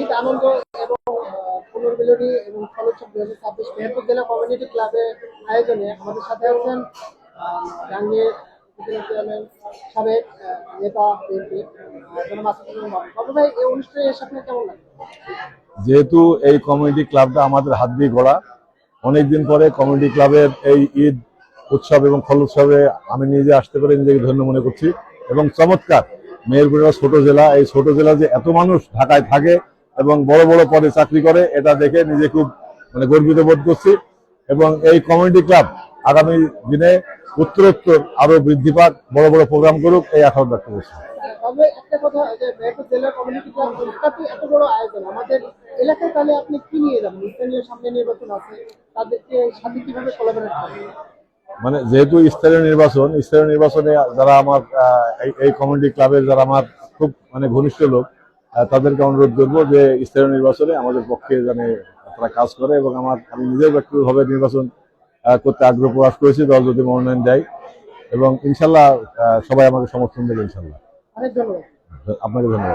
ঈদ আনন্দ এবং পুনর্মিলনী এবং ফলোৎসব 2026 মেহেরপুর জেলা কমিউনিটি ক্লাবের আয়োজনে আমাদের সাথে আছেন জাহাঙ্গীর উপজেলা চেয়ারম্যান সাবেক নেতা বিএনপি জনাব আসাদুজ্জামান বাবু। বাবু ভাই, এই অনুষ্ঠানে এসে আপনার কেমন লাগে? যেহেতু এই কমিউনিটি ক্লাবটা আমাদের হাত দিয়ে গড়া, অনেকদিন পরে কমিউনিটি ক্লাবের এই ঈদ উৎসব এবং ফল উৎসবে আমি নিজে আসতে পেরে নিজেকে ধন্য মনে করছি। এবং চমৎকার, মেহেরপুর ছোট জেলা, এই ছোট জেলা যে এত মানুষ ঢাকায় থাকে এবং বড় বড় পদে চাকরি করে, এটা দেখে নিজে খুব গর্বিত বোধ করছি। এবং এই কমিউনিটি ক্লাব আগামী দিনে উত্তরোত্তর আরো বৃদ্ধি পাক, বড় বড় প্রোগ্রাম করুক, এই আশা ব্যক্ত করছি। তবে একটা কথা, যে মেহেরপুর জেলা কমিউনিটি ক্লাব বিখ্যাত এত বড় আয়োজন, আমাদের এলাকায় তাহলে আপনি কি নিয়ে যাবেন? স্থানীয় সামনে নির্বাচন আছে, তাদেরকে সাথে কিভাবে কোলাবোরেট করবেন? যেহেতু স্থানীয় নির্বাচনে যারা আমার এই কমিউনিটি ক্লাবের যারা আমার খুব ঘনিষ্ঠ লোক, তাদেরকে অনুরোধ করবো যে স্থানীয় নির্বাচনে আমাদের পক্ষে যেন তারা কাজ করে। এবং আমি নিজেও ব্যক্তিগতভাবে নির্বাচন করতে আগ্রহ প্রকাশ করেছি, দল যদি মনোনয়ন দেয়। এবং ইনশাল্লাহ সবাই আমাকে সমর্থন দেবে ইনশাল্লাহ। অনেক ধন্যবাদ। আপনাকে ধন্যবাদ।